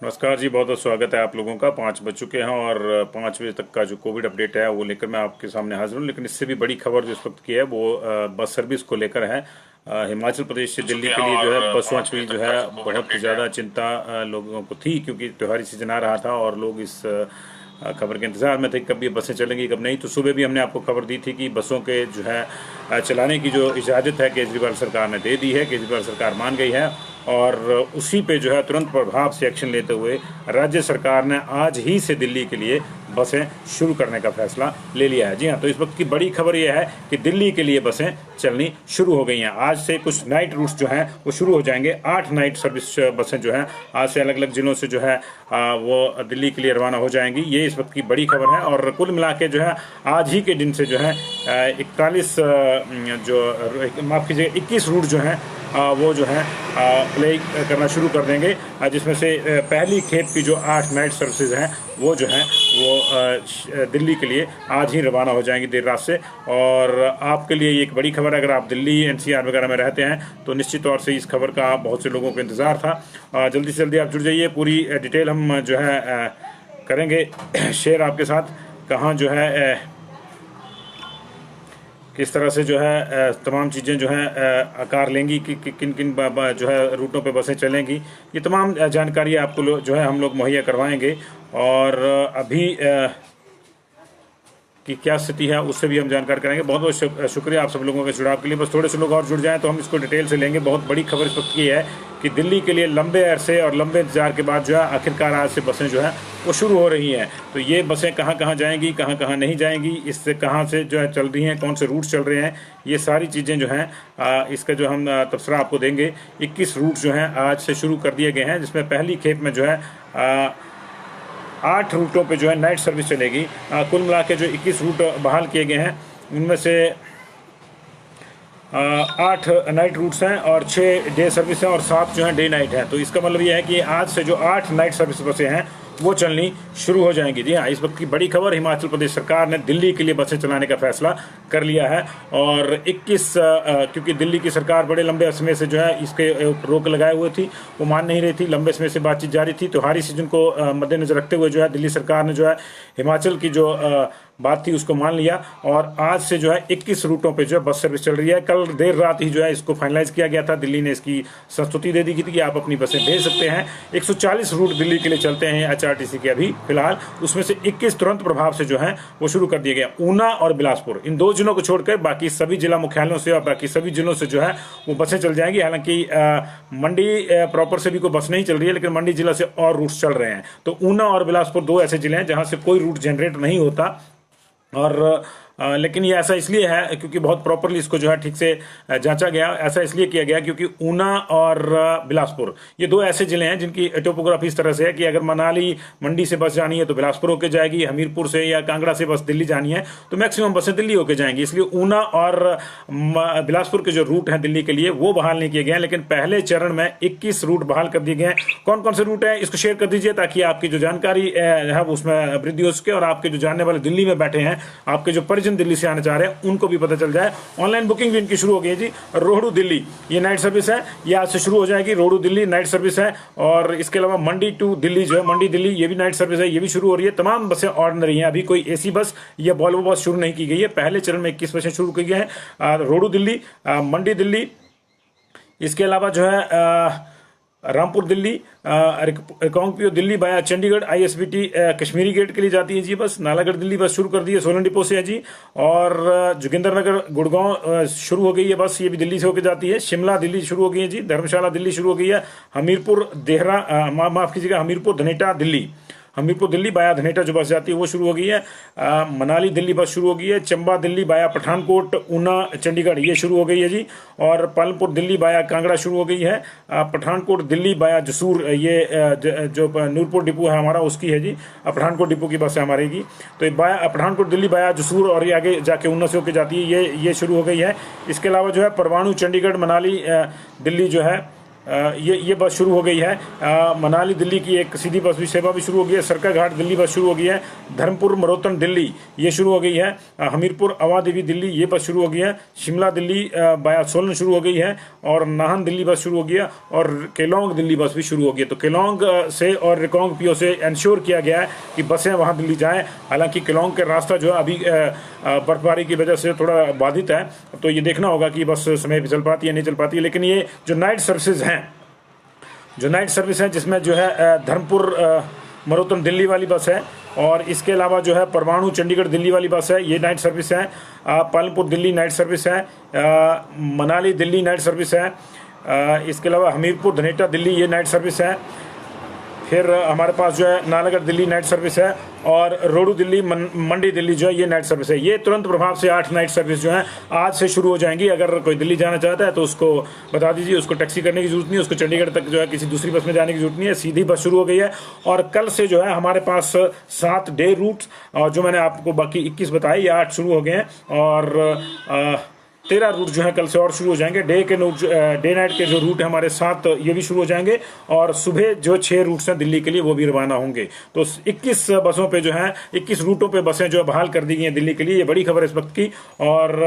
नमस्कार जी, बहुत बहुत स्वागत है आप लोगों का। 5 बज चुके हैं और 5 बजे तक का जो कोविड अपडेट है वो लेकर मैं आपके सामने हाजिर हूँ। लेकिन इससे भी बड़ी खबर जो इस वक्त की है वो बस सर्विस को लेकर है। हिमाचल प्रदेश से दिल्ली के लिए जो है बसों की जो है बहुत ज़्यादा चिंता लोगों को थी, क्योंकि त्योहारी सीजन आ रहा था और लोग इस खबर के इंतजार में थे कब ये बसें चलेंगी कब नहीं। तो सुबह भी हमने आपको खबर दी थी कि बसों के जो है चलाने की जो इजाज़त है केजरीवाल सरकार ने दे दी है, केजरीवाल सरकार मान गई है। और उसी पे जो है तुरंत प्रभाव से एक्शन लेते हुए राज्य सरकार ने आज ही से दिल्ली के लिए बसें शुरू करने का फैसला ले लिया है। जी हाँ, तो इस वक्त की बड़ी खबर यह है कि दिल्ली के लिए बसें चलनी शुरू हो गई हैं। आज से कुछ नाइट रूट्स जो हैं वो शुरू हो जाएंगे। 8 नाइट सर्विस बसें जो हैं आज से अलग अलग जिलों से जो है वो दिल्ली के लिए रवाना हो जाएंगी। ये इस वक्त की बड़ी खबर है। और कुल मिला के जो है आज ही के दिन से जो है 41 जो माफ़ कीजिएगा 21 रूट जो हैं वो जो है प्ले करना शुरू कर देंगे, जिसमें से पहली खेप की जो 8 नाइट सर्विसेज हैं वो जो हैं वो दिल्ली के लिए आज ही रवाना हो जाएंगी देर रात से। और आपके लिए ये एक बड़ी खबर है, अगर आप दिल्ली एनसीआर वगैरह में रहते हैं तो निश्चित तौर से इस खबर का बहुत से लोगों को इंतज़ार था। जल्दी से जल्दी आप जुड़ जाइए। पूरी डिटेल हम जो है करेंगे शेयर आपके साथ, कहाँ जो है किस तरह से जो है तमाम चीज़ें जो हैं आकार लेंगी कि किन किन जो है रूटों पे बसें चलेंगी, ये तमाम जानकारी आपको जो है हम लोग मुहैया करवाएंगे। और अभी की क्या स्थिति है उससे भी हम जानकारी कराएंगे। बहुत बहुत शुक्रिया आप सब लोगों के जुड़ाव के लिए। बस थोड़े से लोग और जुड़ जाएं तो हम इसको डिटेल से लेंगे। बहुत बड़ी खबर इस वक्त की है कि दिल्ली के लिए लंबे अरसे और लंबे इंतजार के बाद जो है आखिरकार आज से बसें जो है वो शुरू हो रही हैं। तो ये बसें कहाँ कहाँ जाएंगी, कहाँ कहाँ नहीं जाएंगी, इससे कहाँ से जो है चल रही हैं, कौन से रूट चल रहे हैं, ये सारी चीज़ें जो हैं इसका जो हम तबसरा आपको देंगे। 21 रूट जो हैं आज से शुरू कर दिए गए हैं, जिसमें पहली खेप में जो है 8 रूटों पे जो है नाइट सर्विस चलेगी। कुल मिला के जो 21 रूट बहाल किए गए हैं उनमें से 8 नाइट रूट्स हैं और 6 डे सर्विस हैं और 7 जो है डे नाइट है। तो इसका मतलब ये है कि आज से जो 8 नाइट सर्विस बसें हैं वो चलनी शुरू हो जाएंगी। जी हाँ, इस वक्त की बड़ी खबर, हिमाचल प्रदेश सरकार ने दिल्ली के लिए बसें चलाने का फैसला कर लिया है। और 21 क्योंकि दिल्ली की सरकार बड़े लंबे समय से जो है इसके रोक लगाए हुए थी, वो मान नहीं रही थी, लंबे समय से बातचीत जारी थी। त्योहारी सीजन को मद्देनजर रखते हुए जो है दिल्ली सरकार ने जो है हिमाचल की जो बात थी उसको मान लिया और आज से जो है 21 रूटों पे जो है बस सर्विस चल रही है। कल देर रात ही जो है इसको फाइनलाइज किया गया था। दिल्ली ने इसकी संस्तुति दे दी थी कि आप अपनी बसें भेज सकते हैं। 140 रूट दिल्ली के लिए चलते हैं एचआरटीसी के अभी फिलहाल, उसमें से 21 तुरंत प्रभाव से जो है वो शुरू कर दिया गया। ऊना और बिलासपुर, इन 2 जिलों को छोड़कर बाकी सभी जिला मुख्यालयों से और बाकी सभी जिलों से जो है वो बसें चल जाएंगी। हालांकि मंडी प्रॉपर से भी कोई बस नहीं चल रही है, लेकिन मंडी जिला से और रूट्स चल रहे हैं। तो ऊना और बिलासपुर 2 ऐसे जिले हैं जहां से कोई रूट जनरेट नहीं होता। और लेकिन ये ऐसा इसलिए है क्योंकि बहुत प्रॉपरली इसको जो है ठीक से जांचा गया। ऐसा इसलिए किया गया क्योंकि ऊना और बिलासपुर ये 2 ऐसे जिले हैं जिनकी टोपोग्राफी इस तरह से है कि अगर मनाली मंडी से बस जानी है तो बिलासपुर होकर जाएगी, हमीरपुर से या कांगड़ा से बस दिल्ली जानी है तो मैक्सिमम बसें दिल्ली होकर जाएंगी। इसलिए ऊना और बिलासपुर के जो रूट हैं दिल्ली के लिए वो बहाल नहीं किए गए हैं, लेकिन पहले चरण में 21 रूट बहाल कर दिए गए हैं। कौन कौन से रूट है इसको शेयर कर दीजिए ताकि आपकी जो जानकारी है उसमें वृद्धि हो सके और आपके जो जानने वाले दिल्ली में बैठे हैं, आपके जो परिजन दिल्ली से आना चाह रहे हैं उनको भी पता चल जाए। ऑनलाइन बुकिंग भी इनकी शुरू हो गई है जी। रोहडू दिल्ली ये नाइट सर्विस है, ये आज से शुरू हो जाएगी। रोहडू दिल्ली नाइट सर्विस है। और इसके अलावा मंडी टू दिल्ली जो है, मंडी दिल्ली ये भी नाइट सर्विस है, ये भी शुरू हो रही है। तमाम बसें ऑर्डिनरी हैं, अभी कोई एसी बस या वॉल्वो बस शुरू नहीं की गई है। पहले चरण में 21 बसें शुरू की गई हैं। रोहडू दिल्ली, मंडी दिल्ली, इसके अलावा जो है रामपुर दिल्ली, रिकांगपियो दिल्ली बाया चंडीगढ़ आईएसबीटी कश्मीरी गेट के लिए जाती है जी बस। नालागढ़ दिल्ली बस शुरू कर दी है, सोलन डिपो से है जी। और जोगिंदरनगर गुड़गांव शुरू हो गई है बस, ये भी दिल्ली से होकर जाती है। शिमला दिल्ली शुरू हो गई है जी। धर्मशाला दिल्ली शुरू हो गई है। हमीरपुर देहरा माफ कीजिएगा हमीरपुर धनेटा दिल्ली, हमीरपुर दिल्ली बाया धनेटा जो बस जाती है वो शुरू हो गई है। मनाली दिल्ली बस शुरू हो गई है। चंबा दिल्ली बाया पठानकोट ऊना चंडीगढ़ ये शुरू हो गई है जी। और पालमपुर दिल्ली बाया कांगड़ा शुरू हो गई है। पठानकोट दिल्ली बाया जसूर ये जो नूरपुर डिपो है हमारा उसकी है जी, पठानकोट डिपो की बस है हमारे की। तो बाया पठानकोट दिल्ली बाया जसूर और ये आगे जाके ऊना से होकर जाती है, ये शुरू हो गई है। इसके अलावा जो है परवाणु चंडीगढ़ मनाली दिल्ली जो है ये बस शुरू हो गई है। मनाली दिल्ली की एक सीधी बस भी सेवा भी शुरू हो गई है। सरका घाट दिल्ली बस शुरू हो गई है। धर्मपुर मरोतन दिल्ली ये शुरू हो गई है। हमीरपुर अवादेवी दिल्ली ये बस शुरू हो गई है। शिमला दिल्ली बाया सोलन शुरू हो गई है। और नाहन दिल्ली बस शुरू हो गई है। और केलोंग दिल्ली बस भी शुरू हो गई है। तो केलोंग से और रिकोंग पीओ से इंश्योर किया गया है कि बसें वहाँ दिल्ली जाएँ। हालांकि केलोंग का रास्ता जो है अभी बर्फबारी की वजह से थोड़ा बाधित है, तो ये देखना होगा कि बस समय पर चल पाती है नहीं चल पाती है। लेकिन ये जो नाइट सर्विसेज हैं, जो नाइट सर्विस है, जिसमें जो है धर्मपुर मरोतन दिल्ली वाली बस है, और इसके अलावा जो है परमाणु चंडीगढ़ दिल्ली वाली बस है, ये नाइट सर्विस है। पालमपुर दिल्ली नाइट सर्विस है। मनाली दिल्ली नाइट सर्विस है। इसके अलावा हमीरपुर धनेटा दिल्ली ये नाइट सर्विस है। फिर हमारे पास जो है नालागढ़ दिल्ली नाइट सर्विस है। और रोडू दिल्ली मंडी दिल्ली जो है ये नाइट सर्विस है। ये तुरंत प्रभाव से 8 नाइट सर्विस जो है आज से शुरू हो जाएंगी। अगर कोई दिल्ली जाना चाहता है तो उसको बता दीजिए, उसको टैक्सी करने की जरूरत नहीं है, उसको चंडीगढ़ तक जो है किसी दूसरी बस में जाने की जरूरत नहीं है, सीधी बस शुरू हो गई है। और कल से जो है हमारे पास 7 डे रूट, और जो मैंने आपको बाकी 21 बताए, ये 8 शुरू हो गए हैं। और 13 रूट जो है कल से और शुरू हो जाएंगे। डे नाइट के जो रूट है हमारे 7 ये भी शुरू हो जाएंगे। और सुबह जो 6 रूट्स हैं दिल्ली के लिए वो भी रवाना होंगे। तो 21 बसों पे जो है 21 रूटों पे बसें जो बहाल कर दी गई हैं दिल्ली के लिए। ये बड़ी खबर है इस वक्त की। और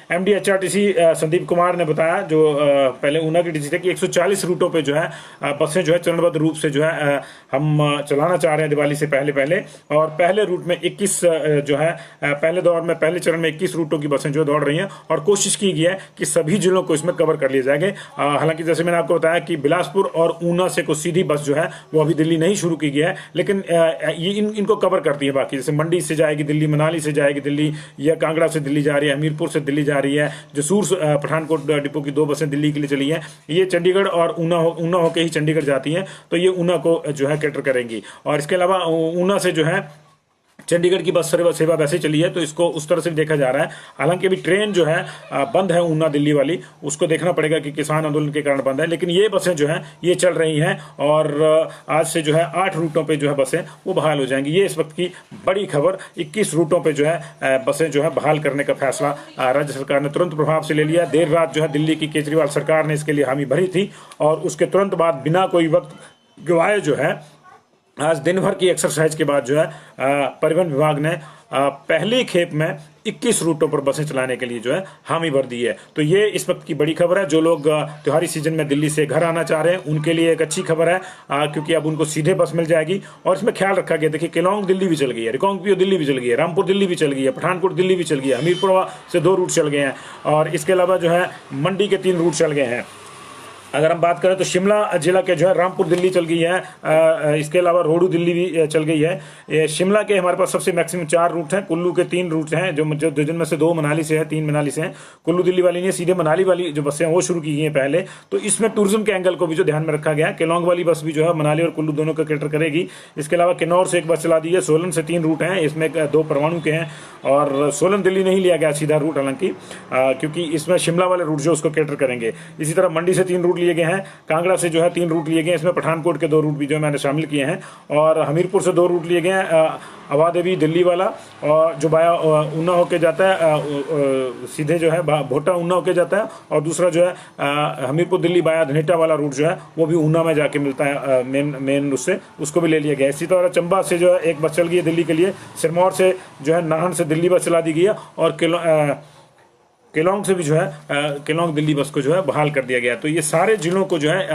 MD HRTC संदीप कुमार ने बताया, जो पहले ऊना की डीसी थे, कि 140 रूटों पे जो है बसें जो है चरणबद्ध रूप से जो है हम चलाना चाह रहे हैं दिवाली से पहले। और पहले रूट में 21 जो है पहले दौर में पहले चरण में 21 रूटों की बसें जो दौड़ रही हैं। और कोशिश की गई है कि सभी जिलों को इसमें कवर कर लिए जाएंगे। हालांकि जैसे मैंने आपको बताया कि बिलासपुर और ऊना से कोई सीधी बस जो है वो अभी दिल्ली नहीं शुरू की गई है, लेकिन ये इनको कवर करती है बाकी। जैसे मंडी से जाएगी दिल्ली, मनाली से जाएगी दिल्ली, या कांगड़ा से दिल्ली जा रही है, हमीरपुर से दिल्ली जा रही है। जसूर पठानकोट डिपो की 2 बसें दिल्ली के लिए चली हैं। ये चंडीगढ़ और ऊना होके ही चंडीगढ़ जाती हैं, तो ये ऊना को जो है कैटर करेंगी। और इसके अलावा ऊना से जो है चंडीगढ़ की बस सेवा वैसे चली है, तो इसको उस तरह से भी देखा जा रहा है। हालांकि अभी ट्रेन जो है बंद है ऊना दिल्ली वाली, उसको देखना पड़ेगा कि किसान आंदोलन के कारण बंद है। लेकिन ये बसें जो है ये चल रही हैं। और आज से जो है 8 रूटों पे जो है बसें वो बहाल हो जाएंगी। ये इस वक्त की बड़ी खबर। 21 रूटों पे जो है बसें जो है बहाल करने का फैसला राज्य सरकार ने तुरंत प्रभाव से ले लिया। देर रात जो है दिल्ली की केजरीवाल सरकार ने इसके लिए हामी भरी थी, और उसके तुरंत बाद बिना कोई वक्त गवाए जो है आज दिन भर की एक्सरसाइज के बाद जो है परिवहन विभाग ने पहली खेप में 21 रूटों पर बसें चलाने के लिए जो है हामी भर दी है। तो ये इस वक्त की बड़ी खबर है। जो लोग त्योहारी सीजन में दिल्ली से घर आना चाह रहे हैं उनके लिए एक अच्छी खबर है, क्योंकि अब उनको सीधे बस मिल जाएगी। और इसमें ख्याल रखा गया, देखिए केलोंग दिल्ली भी चल गई है, रिकोंगपियो दिल्ली भी चल गई है, रामपुर दिल्ली भी चल गई है, पठानकोट दिल्ली भी चल गई है, हमीरपुर से 2 रूट चल गए हैं। और इसके अलावा जो है मंडी के 3 रूट चल गए हैं। अगर हम बात करें तो शिमला जिला के जो है रामपुर दिल्ली चल गई है। इसके अलावा रोडू दिल्ली भी चल गई है। शिमला के हमारे पास सबसे मैक्सिमम 4 रूट हैं। कुल्लू के 3 रूट हैं, जो जिनमें से 2 मनाली से है, 3 मनाली से हैं। कुल्लू दिल्ली वाली नहीं, सीधे मनाली वाली जो बसें हैं वो शुरू की गई हैं पहले। तो इसमें टूरिज्म के एंगल को भी जो ध्यान में रखा गया है। केलोंग वाली बस भी जो है मनाली और कुल्लू दोनों का कैटर करेगी। इसके अलावा किन्नौर से एक बस चला दी है। सोलन से 3 रूट हैं, इसमें 2 परमाणु के हैं। और सोलन दिल्ली नहीं लिया गया सीधा रूट, हालांकि क्योंकि इसमें शिमला वाले रूट जो उसको कैटर करेंगे। इसी तरह मंडी से 3 रूट लिए गए हैं। कांगड़ा से जो है 3 रूट लिए गए, इसमें पठानकोट के 2 रूट भी जो मैंने शामिल किए हैं। और हमीरपुर से 2 रूट लिए गए हैं, अवादेवी दिल्ली वाला, और जो बाया ऊना होके जाता है, सीधे जो है भोटा ऊना होके जाता है। और दूसरा जो है हमीरपुर दिल्ली बाया धनेटा वाला रूट जो है वो भी ऊना में जाके मिलता है मेन उससे, उसको भी ले लिया गया। इसी तरह चंबा से जो है एक बस चल गई है दिल्ली के लिए। सिरमौर से जो है नाहन से दिल्ली बस चला दी गई है। और केलोंग से भी जो है केलोंग दिल्ली बस को जो है बहाल कर दिया गया। तो ये सारे जिलों को जो है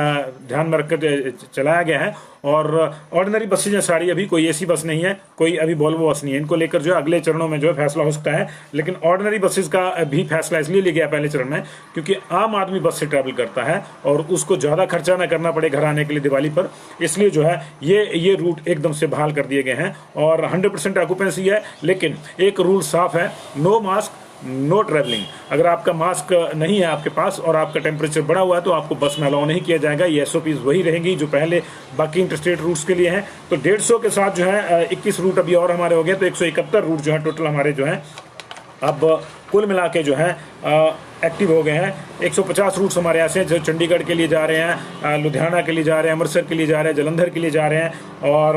ध्यान में रखकर चलाया गया है। और ऑर्डिनरी बसें जो सारी, अभी कोई ऐसी बस नहीं है, कोई अभी वोल्वो बस नहीं है। इनको लेकर जो है अगले चरणों में जो है फैसला हो सकता है। लेकिन ऑर्डिनरी बसेस का भी फैसला इसलिए लिया गया पहले चरण में, क्योंकि आम आदमी बस से ट्रैवल करता है और उसको ज़्यादा खर्चा न करना पड़े घर आने के लिए दिवाली पर। इसलिए जो है ये रूट एकदम से बहाल कर दिए गए हैं। और 100% ऑक्यूपेंसी है। लेकिन एक रूल साफ है, नो मास्क नो ट्रैवलिंग। अगर आपका मास्क नहीं है आपके पास और आपका टेम्परेचर बढ़ा हुआ है तो आपको बस में अलाउ नहीं किया जाएगा। ये SOPs वही रहेंगी जो पहले बाकी इंटरस्टेट रूट्स के लिए हैं। तो 150 के साथ जो है 21 रूट अभी और हमारे हो गए, तो 171 रूट जो है टोटल हमारे जो है अब कुल मिला के जो है एक्टिव हो गए हैं। 150 रूट्स हमारे ऐसे हैं जो चंडीगढ़ के लिए जा रहे हैं, लुधियाना के लिए जा रहे हैं, अमृतसर के लिए जा रहे हैं, जलंधर के लिए जा रहे हैं और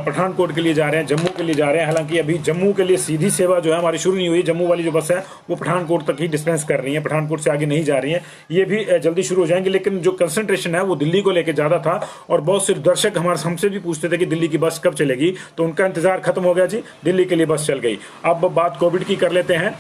पठानकोट के लिए जा रहे हैं, जम्मू के लिए जा रहे हैं। हालांकि अभी जम्मू के लिए सीधी सेवा जो है हमारी शुरू नहीं हुई। जम्मू वाली जो बस है वो पठानकोट तक ही डिस्पेंस कर रही है, पठानकोट से आगे नहीं जा रही है। ये भी जल्दी शुरू हो जाएंगे, लेकिन जो कंसंट्रेशन है वो दिल्ली को लेकर ज़्यादा था और बहुत से दर्शक हमसे भी पूछते थे कि दिल्ली की बस कब चलेगी, तो उनका इंतजार खत्म हो गया जी, दिल्ली के लिए बस चल गई। अब बात कोविड की कर लेते हैं।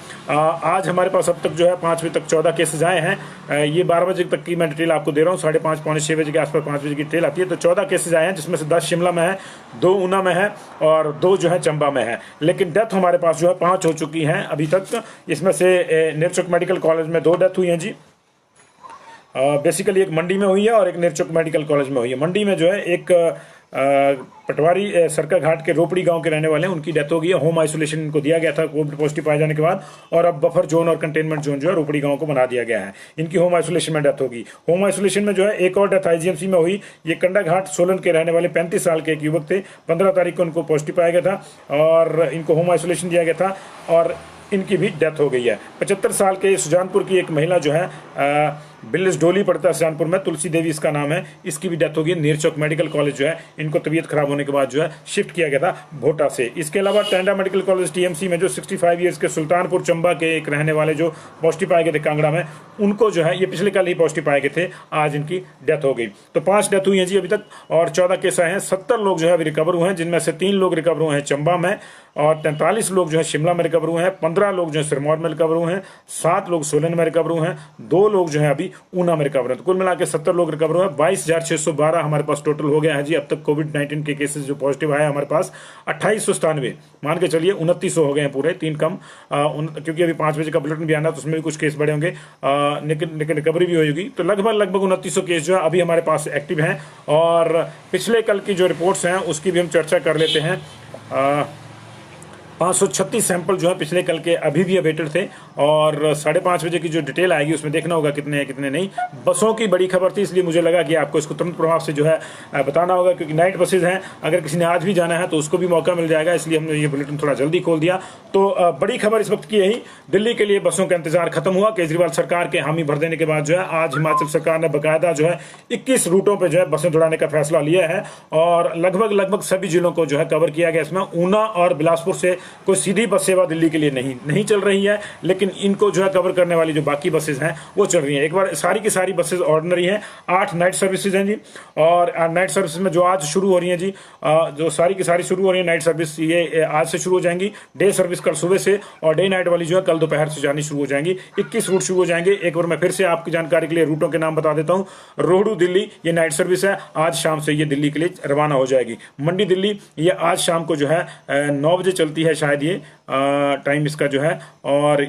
आज हमारे पास अब तक जो है 5 बजे तक 14 केसेज आए हैं। ये 12 बजे तक की मैं डिटेल आपको दे रहा हूँ, 5:30 पौने 6 बजे के आसपास 5 बजे की डिटेल आती है। तो 14 केसेज आए हैं, जिसमें से 10 शिमला में है, 2 ऊना में है और 2 जो है चंबा में है। लेकिन डेथ हमारे पास जो है 5 हो चुकी हैं अभी तक। इसमें से नेरचौक मेडिकल कॉलेज में 2 डेथ हुई हैं जी। बेसिकली एक मंडी में हुई है और एक नेरचौक मेडिकल कॉलेज में हुई है। मंडी में जो है एक पटवारी सरका घाट के रोपड़ी गांव के रहने वाले हैं, उनकी डेथ हो गई है। होम आइसोलेशन इनको दिया गया था कोविड पॉजिटिव पाए जाने के बाद, और अब बफर जोन और कंटेनमेंट जोन जो है रोपड़ी गांव को बना दिया गया है। इनकी होम आइसोलेशन में डेथ होगी। होम आइसोलेशन में जो है एक और डेथ आईजीएमसी में हुई। ये कंडा घाट सोलन के रहने वाले 35 साल के एक युवक थे। 15 तारीख को उनको पॉजिटिव पाया गया था और इनको होम आइसोलेशन दिया गया था और इनकी भी डेथ हो गई है। 75 साल के सुजानपुर की एक महिला जो है बिल्लिस डोली पड़ता है सुजानपुर में, तुलसी देवी इसका नाम है, इसकी भी डेथ हो गई। नेरचौक मेडिकल कॉलेज जो है इनको तबीयत खराब होने के बाद जो है शिफ्ट किया गया था भोटा से। इसके अलावा टांडा मेडिकल कॉलेज टीएमसी में जो 65 ईयर्स के सुल्तानपुर चंबा के एक रहने वाले जो पॉजिटिव पाए गए थे कांगड़ा में, उनको जो है ये पिछले कल ही पॉजिटिव पाए गए थे, आज इनकी डेथ हो गई। तो 5 डेथ हुई हैं जी अभी तक और 14 केस आए हैं। 70 लोग जो है अभी रिकवर हुए हैं, जिनमें से 3 लोग रिकवर हुए हैं चंबा में और 43 लोग जो है शिमला में रिकवर हुए हैं। 15 लोग जो है सिरमौर में रिकवर हुए हैं। 7 लोग सोलन में रिकवर हुए हैं। 2 लोग जो है अभी ऊना में रिकवर हैं। तो कुल मिला के 70 लोग रिकवर हुए हैं। 22,612 हमारे पास टोटल हो गया है जी अब तक कोविड-19 के केसेस जो पॉजिटिव आए हमारे पास। 2897 मान के चलिए 2900 हो गए हैं पूरे, 3 कम, क्योंकि अभी 5 बजे का बुलेटिन भी आना तो उसमें भी कुछ केस बढ़े होंगे, लेकिन रिकवरी भी होगी। तो लगभग 2900 केस जो है अभी हमारे पास एक्टिव हैं। और पिछले कल की जो रिपोर्ट्स हैं उसकी भी हम चर्चा कर लेते हैं। 536 सैंपल जो है पिछले कल के अभी भी अवेटेड थे और 5:30 बजे की जो डिटेल आएगी उसमें देखना होगा कितने हैं कितने नहीं। बसों की बड़ी खबर थी, इसलिए मुझे लगा कि आपको इसको तुरंत प्रभाव से जो है बताना होगा, क्योंकि नाइट बसेज हैं। अगर किसी ने आज भी जाना है तो उसको भी मौका मिल जाएगा, इसलिए हमने ये बुलेटिन थोड़ा जल्दी खोल दिया। तो बड़ी खबर इस वक्त की यही, दिल्ली के लिए बसों का इंतजार खत्म हुआ। केजरीवाल सरकार के हामी भर देने के बाद जो है आज हिमाचल सरकार ने बाकायदा जो है 21 रूटों पर जो है बसें दौड़ाने का फैसला लिया है और लगभग सभी जिलों को जो है कवर किया गया। इसमें ऊना और बिलासपुर से कोई सीधी बस सेवा दिल्ली के लिए नहीं चल रही है, लेकिन इनको जो है कवर करने वाली जो बाकी बसेज हैं वो चल रही हैं। एक बार सारी की सारी बसेज ऑर्डिनरी हैं। 8 नाइट सर्विसेज हैं जी और नाइट सर्विस में जो आज शुरू हो रही हैं जी, जो सारी की सारी शुरू हो रही है नाइट सर्विस, ये आज से शुरू हो जाएंगी। डे सर्विस कल सुबह से और डे नाइट वाली जो है कल दोपहर से जानी शुरू हो जाएंगी। 21 रूट शुरू हो जाएंगे। एक बार मैं फिर से आपकी जानकारी के लिए रूटों के नाम बता देता हूँ। रोहडू दिल्ली ये नाइट सर्विस है, आज शाम से ये दिल्ली के लिए रवाना हो जाएगी। मंडी दिल्ली ये आज शाम को जो है 9 बजे चलती है शायद, ये टाइम इसका जो है, और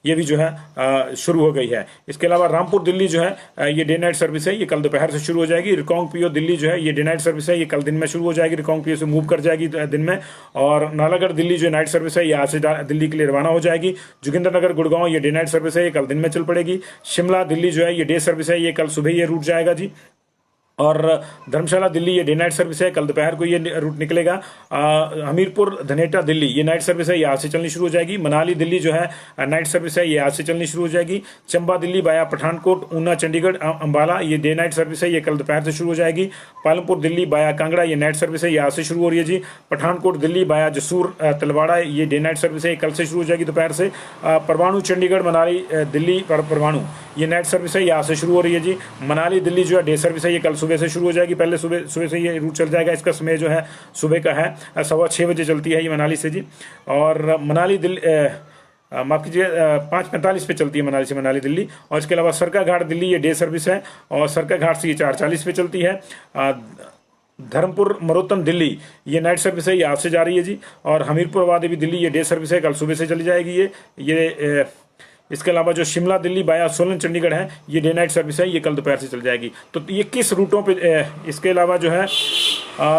ये भी जो है शुरू हो गई है। इसके अलावा रामपुर दिल्ली जो है ये डे नाइट सर्विस है, ये कल दोपहर से शुरू हो जाएगी। रिकोंग पीओ दिल्ली जो है ये डे नाइट सर्विस है, ये कल दिन में शुरू हो जाएगी। रिकोंग पीओ से मूव कर जाएगी दिन में। और नालागढ़ दिल्ली जो नाइट सर्विस है ये आज से दिल्ली के लिए रवाना हो जाएगी। जोगिंद्रनगर गुड़गांव ये डे नाइट सर्विस है, ये कल दिन में चल पड़ेगी। शिमला दिल्ली जो है ये डे सर्विस है, ये कल सुबह ये रूट जाएगा जी। और धर्मशाला दिल्ली ये डे नाइट सर्विस है, कल दोपहर को ये रूट निकलेगा। हमीरपुर धनेटा दिल्ली ये नाइट सर्विस है, ये आज से चलनी शुरू हो जाएगी। मनाली दिल्ली जो है नाइट सर्विस है, ये आज से चलनी शुरू हो जाएगी। चंबा दिल्ली बाया पठानकोट ऊना चंडीगढ़ अंबाला ये डे नाइट सर्विस है, ये कल दोपहर से शुरू हो जाएगी। पालमपुर दिल्ली बाया कांगड़ा ये नाइट सर्विस है, ये आज से शुरू हो रही है जी। पठानकोट दिल्ली बाया जसूर तलवाड़ा ये डे नाइट सर्विस है, ये कल से शुरू हो जाएगी दोपहर से। परवाणु चंडीगढ़ मनाली दिल्ली परवाणु ये नाइट सर्विस है, ये आज से शुरू हो रही है जी। मनाली दिल्ली जो है डे सर्विस है, ये कल सुबह से शुरू हो जाएगी। पहले सुबह से ये रूट चल जाएगा। इसका समय जो है सुबह का है 6:15 बजे चलती है ये मनाली से जी। और मनाली दिल्ली माफ कीजिए 5:45 पे चलती है मनाली से मनाली दिल्ली। और इसके अलावा सरका घाट दिल्ली ये डे सर्विस है और सरका घाट से ये 4:40 पे चलती है। धर्मपुर मरोत्तम दिल्ली ये नाइट सर्विस है, ये आज से जा रही है जी। और हमीरपुर वादी दिल्ली ये डे सर्विस है, कल सुबह से चली जाएगी ये। इसके अलावा जो शिमला दिल्ली बाया सोलन चंडीगढ़ है ये डे नाइट सर्विस है, ये कल दोपहर से चल जाएगी। तो ये किस रूटों पे इसके अलावा जो है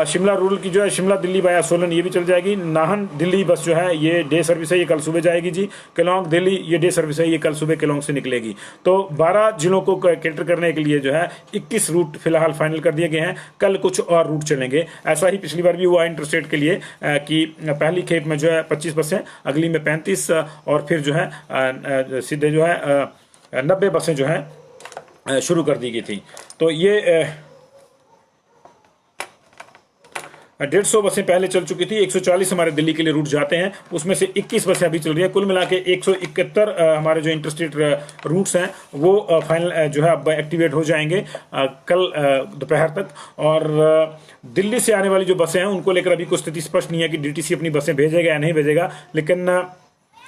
शिमला रूरल की जो है शिमला दिल्ली बाया सोलन ये भी चल जाएगी। नाहन दिल्ली बस जो है ये डे सर्विस है, ये कल सुबह जाएगी जी। केलोंग दिल्ली ये डे सर्विस है, ये कल सुबह केलोंग से निकलेगी। तो 12 जिलों को कैटर करने के लिए जो है 21 रूट फिलहाल फाइनल कर दिए गए हैं। कल कुछ और रूट चलेंगे। ऐसा ही पिछली बार भी हुआ इंटरस्टेट के लिए कि पहली खेप में जो है 25 बसें, अगली में 35 और फिर जो है सीधे जो है 90 बसें जो हैं शुरू कर दी गई थी। तो ये 150 बसें पहले चल चुकी थी, 140 हमारे दिल्ली के लिए रूट जाते हैं, उसमें से 21 बसें अभी चल रही हैं। कुल मिला के 171 हमारे जो इंटरस्टेट रूट्स हैं वो फाइनल जो है अब एक्टिवेट हो जाएंगे कल दोपहर तक। और दिल्ली से आने वाली जो बसें हैं उनको लेकर अभी कोई स्थिति स्पष्ट नहीं है कि डीटीसी अपनी बसें भेजेगा या नहीं भेजेगा, लेकिन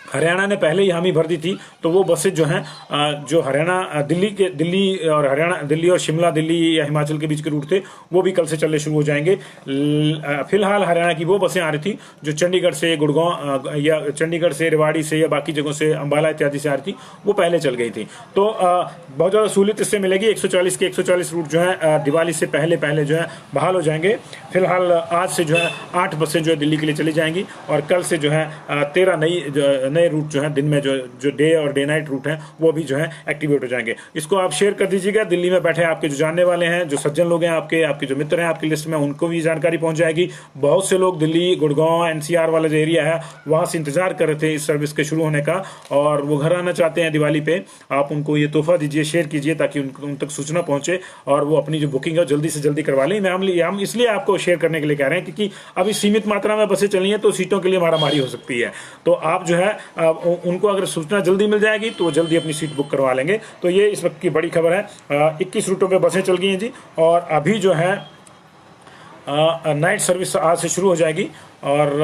हरियाणा ने पहले ही हामी भर दी थी। तो वो बसें जो हैं जो हरियाणा दिल्ली और हरियाणा दिल्ली और शिमला दिल्ली या हिमाचल के बीच के रूट थे वो भी कल से चलने शुरू हो जाएंगे। फिलहाल हरियाणा की वो बसें आ रही थी जो चंडीगढ़ से गुड़गांव या चंडीगढ़ से रेवाड़ी से या बाकी जगहों से अंबाला इत्यादि से आ रही थी, वो पहले चल गई थी। तो बहुत ज़्यादा सहूलियत इससे मिलेगी। 140 के 140 रूट जो है दिवाली से पहले जो है बहाल हो जाएंगे। फिलहाल आज से जो है 8 बसें जो है दिल्ली के लिए चली जाएंगी और कल से जो है 13 नए रूट जो है दिन में जो डे और डे नाइट रूट हैं वो भी जो है एक्टिवेट हो जाएंगे। इसको आप शेयर कर दीजिएगा। दिल्ली में बैठे आपके जो जानने वाले हैं, जो सज्जन लोग हैं, आपके जो मित्र हैं आपकी लिस्ट में, उनको भी जानकारी पहुंच जाएगी। बहुत से लोग दिल्ली गुड़गांव एनसीआर वाला जो एरिया है वहां से इंतजार कर रहे थे इस सर्विस के शुरू होने का और वो घर आना चाहते हैं दिवाली पे। आप उनको ये तोहफा दीजिए, शेयर कीजिए ताकि उन तक सूचना पहुंचे और वो अपनी जो बुकिंग है जल्दी से जल्दी करवा लें। हम इसलिए आपको शेयर करने के लिए कह रहे हैं क्योंकि अभी सीमित मात्रा में बसें चली हैं तो सीटों के लिए मारामारी हो सकती है। तो आप जो है उनको अगर सूचना जल्दी मिल जाएगी तो जल्दी अपनी सीट बुक करवा लेंगे। तो ये इस वक्त की बड़ी खबर है। 21 रूटों पे बसें चल गई हैं जी और अभी जो है नाइट सर्विस आज से शुरू हो जाएगी और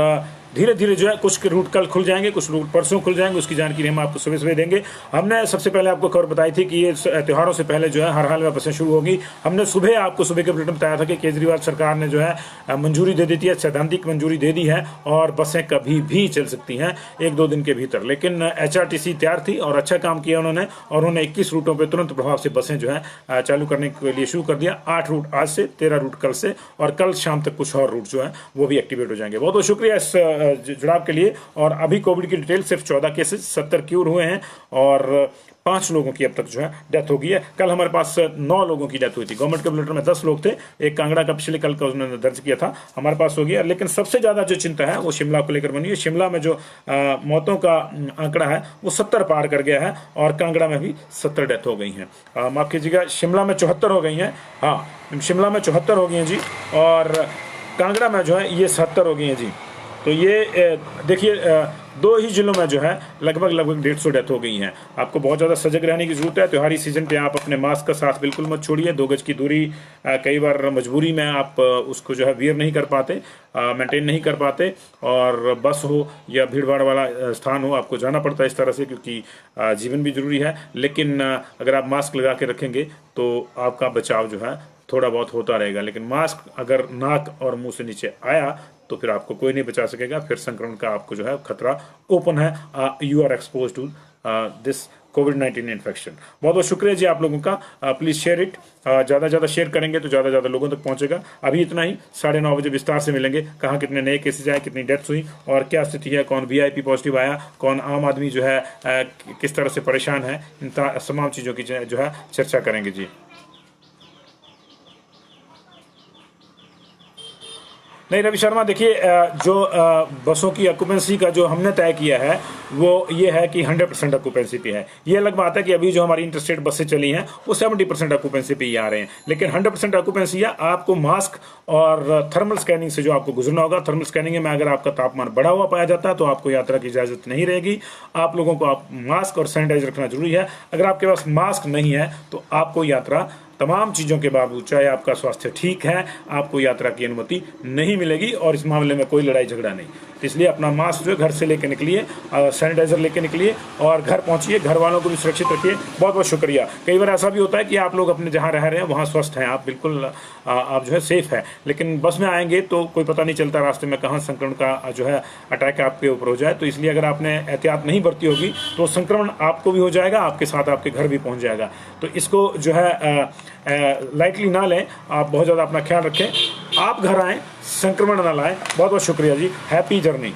धीरे धीरे जो है कुछ रूट कल खुल जाएंगे, कुछ रूट परसों खुल जाएंगे। उसकी जानकारी हम आपको सुबह सुबह देंगे। हमने सबसे पहले आपको खबर बताई थी कि ये त्योहारों से पहले जो है हर हाल में बसें शुरू होगी। हमने सुबह आपको सुबह के बुलेटिन बताया था कि केजरीवाल सरकार ने जो है मंजूरी दे दी थी, सैद्धांतिक मंजूरी दे दी है और बसें कभी भी चल सकती हैं 1-2 दिन के भीतर। लेकिन HRTC तैयार थी और अच्छा काम किया उन्होंने और उन्होंने 21 रूटों पर तुरंत प्रभाव से बसें जो है चालू करने के लिए शुरू कर दिया। 8 रूट आज से, 13 रूट कल से और कल शाम तक कुछ और रूट जो है वो भी एक्टिवेट हो जाएंगे। बहुत बहुत शुक्रिया इस जुड़ाव के लिए। और अभी कोविड की डिटेल सिर्फ 14 केसेस, 70 क्यूर हुए हैं और 5 लोगों की अब तक जो है डेथ हो गई है। कल हमारे पास 9 लोगों की डेथ हुई थी। गवर्नमेंट के बुलेटिन में 10 लोग थे, एक कांगड़ा का पिछले कल का उन्होंने दर्ज किया था, हमारे पास हो गया। लेकिन सबसे ज्यादा जो चिंता है वो शिमला को लेकर बनी है। शिमला में जो मौतों का आंकड़ा है वो 70 पार कर गया है और कांगड़ा में भी 70 डेथ हो गई हैं। माफ कीजिएगा, शिमला में 74 हो गई हैं। हाँ, शिमला में 74 हो गई हैं जी और कांगड़ा में जो है ये 70 हो गई हैं जी। तो ये देखिए 2 ही जिलों में जो है लगभग 150 डेथ हो गई हैं। आपको बहुत ज़्यादा सजग रहने की जरूरत है। त्योहारी सीजन पे आप अपने मास्क का साथ बिल्कुल मत छोड़िए। 2 गज की दूरी कई बार मजबूरी में आप उसको जो है वियर नहीं कर पाते, मेंटेन नहीं कर पाते और बस हो या भीड़ भाड़ वाला स्थान हो आपको जाना पड़ता है इस तरह से, क्योंकि जीवन भी जरूरी है। लेकिन अगर आप मास्क लगा के रखेंगे तो आपका बचाव जो है थोड़ा बहुत होता रहेगा। लेकिन मास्क अगर नाक और मुंह से नीचे आया तो फिर आपको कोई नहीं बचा सकेगा। फिर संक्रमण का आपको जो है खतरा ओपन है। You are expose to this कोविड-19 इन्फेक्शन। बहुत बहुत शुक्रिया जी आप लोगों का। Please share it. ज़्यादा ज़्यादा शेयर करेंगे तो ज़्यादा लोगों तक पहुंचेगा। अभी इतना ही, 9:30 बजे विस्तार से मिलेंगे। कहाँ कितने नए केसेज आए, कितनी डेथ्स हुई और क्या स्थिति है, कौन VIP पॉजिटिव आया, कौन आम आदमी जो है किस तरह से परेशान है, इन तमाम चीज़ों की जो है चर्चा करेंगे जी। नहीं रवि शर्मा, देखिए जो बसों की ऑक्यूपेंसी का जो हमने तय किया है वो ये है कि 100% ऑक्यूपेंसी पे है। ये अलग बात है कि अभी जो हमारी इंटरस्टेट बसें चली हैं वो 70% ऑक्यूपेंसी पे ही आ रहे हैं, लेकिन 100% ऑक्यूपेंसी है। आपको मास्क और थर्मल स्कैनिंग से जो आपको गुजरना होगा। थर्मल स्कैनिंग में अगर आपका तापमान बढ़ा हुआ पाया जाता है तो आपको यात्रा की इजाजत नहीं रहेगी। आप लोगों को आप मास्क और सैनिटाइजर रखना जरूरी है। अगर आपके पास मास्क नहीं है तो आपको यात्रा तमाम चीज़ों के बावजूद, चाहे आपका स्वास्थ्य ठीक है, आपको यात्रा की अनुमति नहीं मिलेगी और इस मामले में कोई लड़ाई झगड़ा नहीं। तो इसलिए अपना मास्क जो है घर से लेकर निकलिए, सैनिटाइजर लेकर निकलिए और घर पहुंचिए, घर वालों को भी सुरक्षित रखिए। बहुत बहुत शुक्रिया। कई बार ऐसा भी होता है कि आप लोग अपने जहाँ रह रहे हैं वहाँ स्वस्थ हैं, आप बिल्कुल आप जो है सेफ है, लेकिन बस में आएंगे तो कोई पता नहीं चलता रास्ते में कहाँ संक्रमण का जो है अटैक आपके ऊपर हो जाए। तो इसलिए अगर आपने एहतियात नहीं बरती होगी तो संक्रमण आपको भी हो जाएगा, आपके साथ आपके घर भी पहुँच जाएगा। तो इसको जो है लाइटली ना लें। आप बहुत ज़्यादा अपना ख्याल रखें, आप घर आएँ, संक्रमण ना लाएं। बहुत बहुत शुक्रिया जी। Happy journey.